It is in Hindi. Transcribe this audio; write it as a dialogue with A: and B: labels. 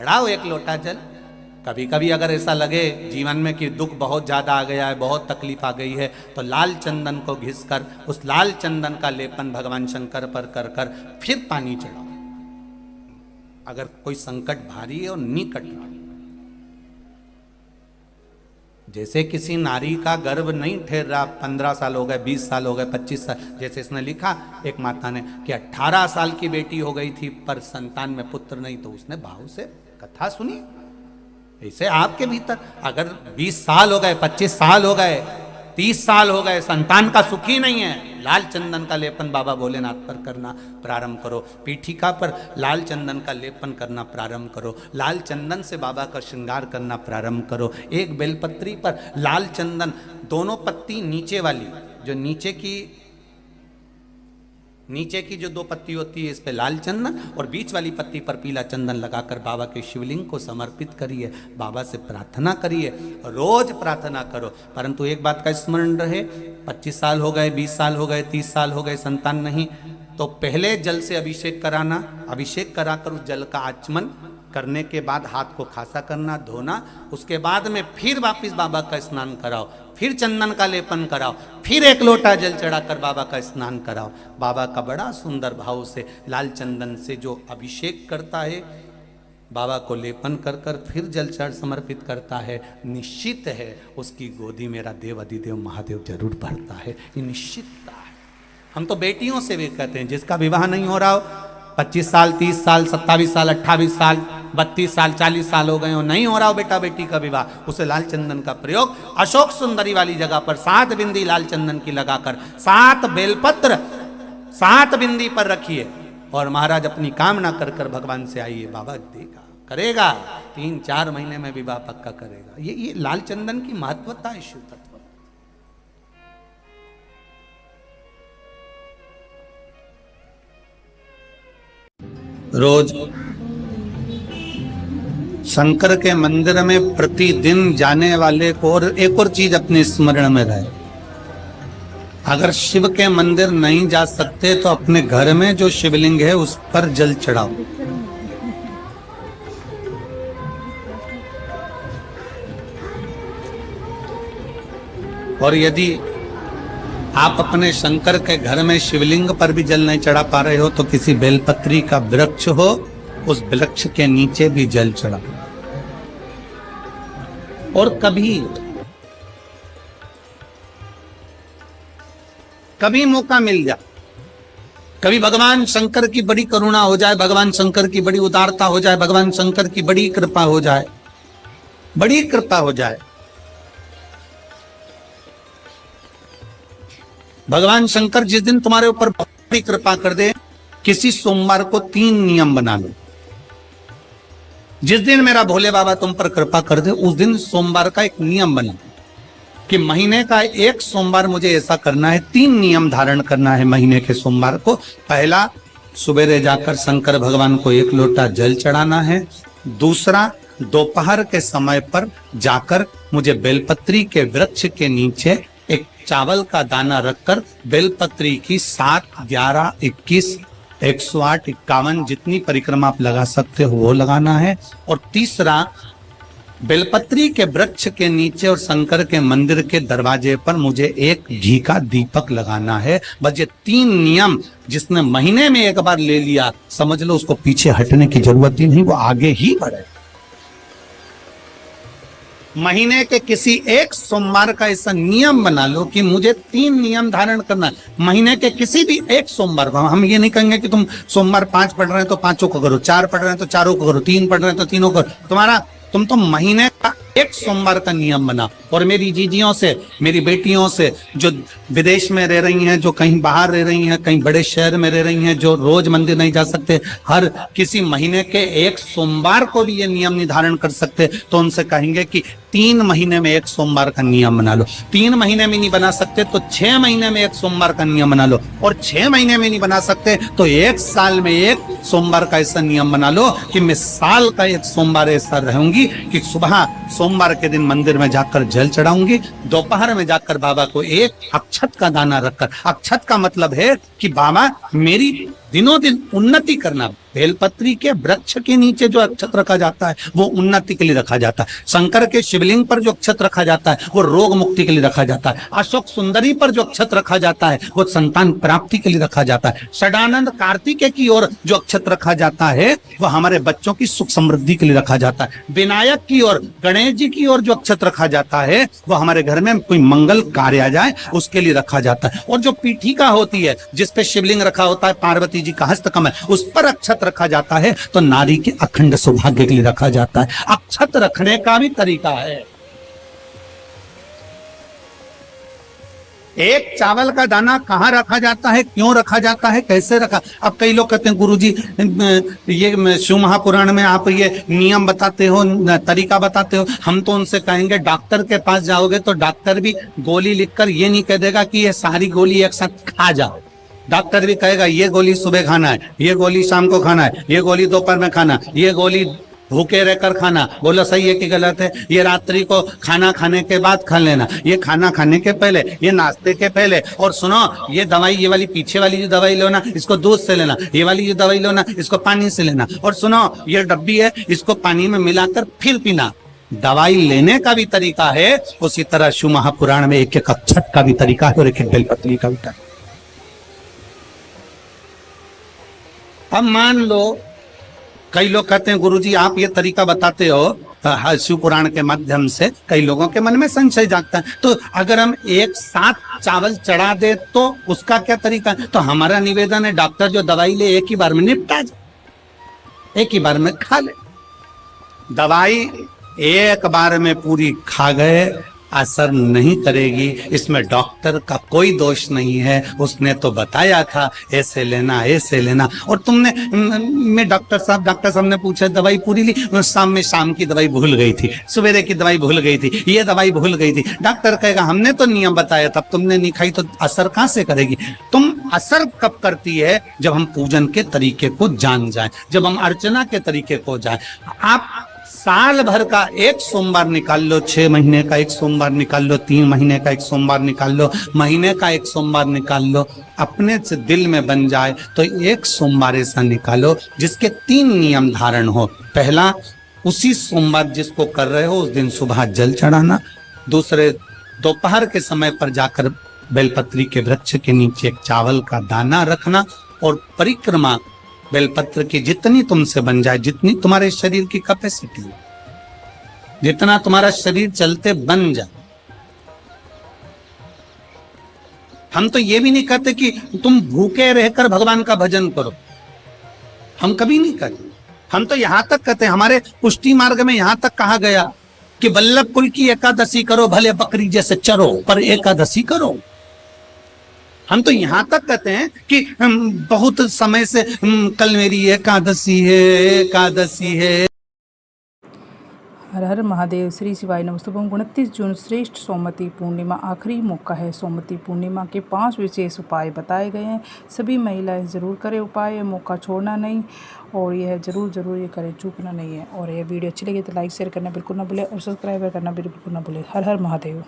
A: चढ़ाओ एक लोटा जल। कभी कभी अगर ऐसा लगे जीवन में कि दुख बहुत ज़्यादा आ गया है, बहुत तकलीफ आ गई है, तो लाल चंदन को घिस कर उस लाल चंदन का लेपन भगवान शंकर पर कर कर फिर पानी चढ़ाओ। अगर कोई संकट भारी है और निकट रहा, जैसे किसी नारी का गर्भ नहीं ठहर रहा, 15 साल हो गए, 20 साल हो गए, 25 साल, जैसे इसने लिखा एक माता ने कि 18 साल की बेटी हो गई थी पर संतान में पुत्र नहीं, तो उसने भाव से कथा सुनी। ऐसे आपके भीतर अगर 20 साल हो गए, 25 साल हो गए, 30 साल हो गए, संतान का सुख ही नहीं है, लाल चंदन का लेपन बाबा भोलेनाथ पर करना प्रारंभ करो। पीठिका पर लाल चंदन का लेपन करना प्रारंभ करो। लाल चंदन से बाबा का श्रृंगार करना प्रारंभ करो। एक बेलपत्री पर लाल चंदन, दोनों पत्ती नीचे वाली, जो नीचे की जो 2 पत्ती होती है, इस पे लाल चंदन और बीच वाली पत्ती पर पीला चंदन लगाकर बाबा के शिवलिंग को समर्पित करिए। बाबा से प्रार्थना करिए, रोज प्रार्थना करो। परंतु एक बात का स्मरण रहे, 25 साल हो गए, 20 साल हो गए, 30 साल हो गए, संतान नहीं, तो पहले जल से अभिषेक कराना। अभिषेक कराकर उस जल का आचमन करने के बाद हाथ को खासा करना, धोना। उसके बाद में फिर वापिस बाबा का स्नान कराओ, फिर चंदन का लेपन कराओ, फिर एक लोटा जल चढ़ाकर बाबा का स्नान कराओ। बाबा का बड़ा सुंदर भाव से लाल चंदन से जो अभिषेक करता है, बाबा को लेपन कर कर फिर जल चढ़ समर्पित करता है, निश्चित है उसकी गोदी मेरा देव अधिदेव महादेव जरूर भरता है। ये निश्चितता है। हम तो बेटियों से भी कहते हैं, जिसका विवाह नहीं हो रहा हो, 25 साल, 30 साल, 27 साल, 28 साल, 32 साल, 40 साल हो गए हो, नहीं हो रहा हो बेटा बेटी का विवाह, उसे लाल चंदन का प्रयोग अशोक सुंदरी वाली जगह पर 7 बिंदी लाल चंदन की लगाकर 7 बेलपत्र 7 बिंदी पर रखिए और महाराज अपनी कामना कर कर भगवान से आइए। बाबा देगा, करेगा, 3-4 महीने में विवाह पक्का करेगा। ये लाल चंदन की महत्वता है शिव तत्व। रोज शंकर के मंदिर में प्रतिदिन जाने वाले को, और एक और चीज अपने स्मरण में रहे, अगर शिव के मंदिर नहीं जा सकते तो अपने घर में जो शिवलिंग है उस पर जल चढ़ाओ। और यदि आप अपने शंकर के घर में शिवलिंग पर भी जल नहीं चढ़ा पा रहे हो तो किसी बेलपत्री का वृक्ष हो, उस वृक्ष के नीचे भी जल चढ़ाओ। और कभी मौका मिल जाए, कभी भगवान शंकर की बड़ी करुणा हो जाए, भगवान शंकर की बड़ी उदारता हो जाए, भगवान शंकर की बड़ी कृपा हो जाए, बड़ी कृपा हो जाए, भगवान शंकर जिस दिन तुम्हारे ऊपर बड़ी कृपा कर दे, किसी सोमवार को 3 नियम बना लो। जिस दिन मेरा भोले बाबा तुम पर कृपा कर दे, उस दिन सोमवार का एक नियम बना कि महीने का एक सोमवार मुझे ऐसा करना है, 3 नियम धारण करना है महीने के सोमवार को। पहला, सुबेरे जाकर शंकर भगवान को 1 लोटा जल चढ़ाना है। दूसरा, दोपहर के समय पर जाकर मुझे बेलपत्री के वृक्ष के नीचे एक चावल का दाना रखकर बेलपत्री की 7, 11, 21, 108, 51 जितनी परिक्रमा आप लगा सकते हो वो लगाना है। और तीसरा, बेलपत्री के वृक्ष के नीचे और शंकर के मंदिर के दरवाजे पर मुझे एक घी का दीपक लगाना है। बस ये 3 नियम जिसने महीने में एक बार ले लिया, समझ लो उसको पीछे हटने की जरूरत ही नहीं, वो आगे ही बढ़े। महीने के किसी एक सोमवार का ऐसा नियम बना लो कि मुझे 3 नियम धारण करना है। महीने के किसी भी एक सोमवार को, हम ये नहीं कहेंगे कि तुम सोमवार 5 पढ़ रहे हैं तो 5 को करो, 4 पढ़ रहे हैं तो 4 को करो, 3 पढ़ रहे हैं तो 3 को करो। तुम तो महीने का एक सोमवार का नियम बना। और मेरी जीजियों से, मेरी बेटियों से जो विदेश में रह रही हैं, जो कहीं बाहर रह रही हैं, कहीं बड़े शहर में रह रही हैं, जो रोज मंदिर नहीं जा सकते, हर किसी महीने के एक सोमवार को भी ये नियम निर्धारण कर सकते, तो उनसे कहेंगे कि 3 महीने में एक सोमवार का नियम बना लो। 3 महीने में नहीं बना सकते तो 6 महीने में एक सोमवार का नियम बना लो। और 6 महीने में नहीं बना सकते तो 1 साल में एक सोमवार का ऐसा नियम बना लो कि मैं साल का एक सोमवार ऐसा रहूंगी कि सुबह सोमवार के दिन मंदिर में जाकर जल चढ़ाऊंगी, दोपहर में जाकर बाबा को एक अक्षत का दाना रखकर, अक्षत का मतलब है कि बाबा मेरी दिनों दिन उन्नति करना। बेलपत्री के वृक्ष के नीचे जो अक्षत रखा जाता है वो उन्नति के लिए रखा जाता है। शंकर के शिवलिंग पर जो अक्षत रखा जाता है वो रोग मुक्ति के लिए रखा जाता है। अशोक सुंदरी पर जो अक्षत रखा जाता है वो संतान प्राप्ति के लिए रखा जाता है। षडानंद कार्तिकेय की ओर जो अक्षत रखा जाता है वह हमारे बच्चों की सुख समृद्धि के लिए रखा जाता है। विनायक की ओर, गणेश जी की ओर जो अक्षत रखा जाता है वो हमारे घर में कोई मंगल कार्य आ जाए उसके लिए रखा जाता है। और जो पीठिका होती है जिसपे शिवलिंग रखा होता है, पार्वती जी का हस्तकमल, उस पर अक्षत रखा जाता है तो नारी के अखंड सौभाग्य के लिए रखा जाता है। अक्षत रखने का भी तरीका है। एक चावल का दाना कहाँ रखा जाता है, क्यों रखा जाता है, कैसे रखा। अब कई लोग कहते हैं गुरुजी ये शिव महापुराण में आप ये नियम बताते हो, तरीका बताते हो। हम तो उनसे कहेंगे डॉक्टर के पास जाओगे तो डॉक्टर भी गोली लिखकर ये नहीं कह देगा कि ये सारी गोली एक साथ खा जाओ। डॉक्टर भी कहेगा ये गोली सुबह खाना है, ये गोली शाम को खाना है, ये गोली दोपहर में खाना, ये गोली भूखे रहकर खाना। बोलो सही है कि गलत है। ये रात्रि को खाना खाने के बाद खा लेना, ये खाना खाने के पहले, ये नाश्ते के पहले। और सुनो ये दवाई, ये वाली पीछे वाली जो दवाई लो ना इसको दूध से लेना, ये वाली जो दवाई लो ना इसको पानी से लेना। और सुनो ये डब्बी है इसको पानी में मिलाकर फिर पीना। दवाई लेने का भी तरीका है, उसी तरह शिव महापुराण में एक एक अक्षत का भी तरीका है और एक एक बेलपत्री का भी तरीका। अब मान लो कई लोग कहते हैं गुरुजी आप ये तरीका बताते हो शिव पुराण के माध्यम से, कई लोगों के मन में संशय जागता है। तो अगर हम एक साथ चावल चढ़ा दे तो उसका क्या तरीका है। तो हमारा निवेदन है डॉक्टर जो दवाई ले एक ही बार में निपटा जाए, एक ही बार में खा ले। दवाई एक बार में पूरी खा गए असर नहीं करेगी, इसमें डॉक्टर का कोई दोष नहीं है। उसने तो बताया था ऐसे लेना ऐसे लेना। और तुमने मैं डॉक्टर साहब ने पूछा दवाई पूरी ली, शाम की दवाई भूल गई थी, सवेरे की दवाई भूल गई थी, ये दवाई भूल गई थी। डॉक्टर कहेगा हमने तो नियम बताया तब तुमने नहीं खाई तो असर कहां से करेगी। तुम असर कब करती है जब हम पूजन के तरीके को जान जाए, जब हम अर्चना के तरीके को जाए। आप साल भर का एक सोमवार निकाल लो, 6 महीने का एक सोमवार निकाल लो, 3 महीने का एक सोमवार निकाल लो, महीने का एक सोमवार निकाल लो, अपने से दिल में बन जाए तो एक सोमवार ऐसा निकालो जिसके 3 नियम धारण हो। पहला, उसी सोमवार जिसको कर रहे हो उस दिन सुबह जल चढ़ाना। दूसरे, दोपहर के समय पर जाकर बेलपत्री के वृक्ष के नीचे एक चावल का दाना रखना। और परिक्रमा बेलपत्र की जितनी तुमसे बन जाए, जितनी तुम्हारे शरीर की कैपेसिटी, जितना तुम्हारा शरीर चलते बन जाए। हम तो ये भी नहीं कहते कि तुम भूखे रहकर भगवान का भजन करो, हम कभी नहीं कहते। हम तो यहां तक कहते हैं, हमारे पुष्टि मार्ग में यहां तक कहा गया कि वल्लभ कुल की एकादशी करो, भले बकरी जैसे चरो पर एकादशी करो। हम तो यहाँ तक कहते हैं कि बहुत समय से कल मेरी एकादशी है, एकादशी है।
B: हर हर महादेव। श्री शिवाय नमस्तुभम। 29 जून श्रेष्ठ सोमवती पूर्णिमा आखिरी मौका है। सोमवती पूर्णिमा के 5 विशेष उपाय बताए गए हैं। सभी महिलाएं ज़रूर करें उपाय, मौका छोड़ना नहीं और यह ज़रूर ये करें, चूकना नहीं है। और यह वीडियो अच्छी लगी तो लाइक शेयर करना बिल्कुल ना भूलें और सब्सक्राइब करना बिल्कुल ना भूलें। हर हर महादेव।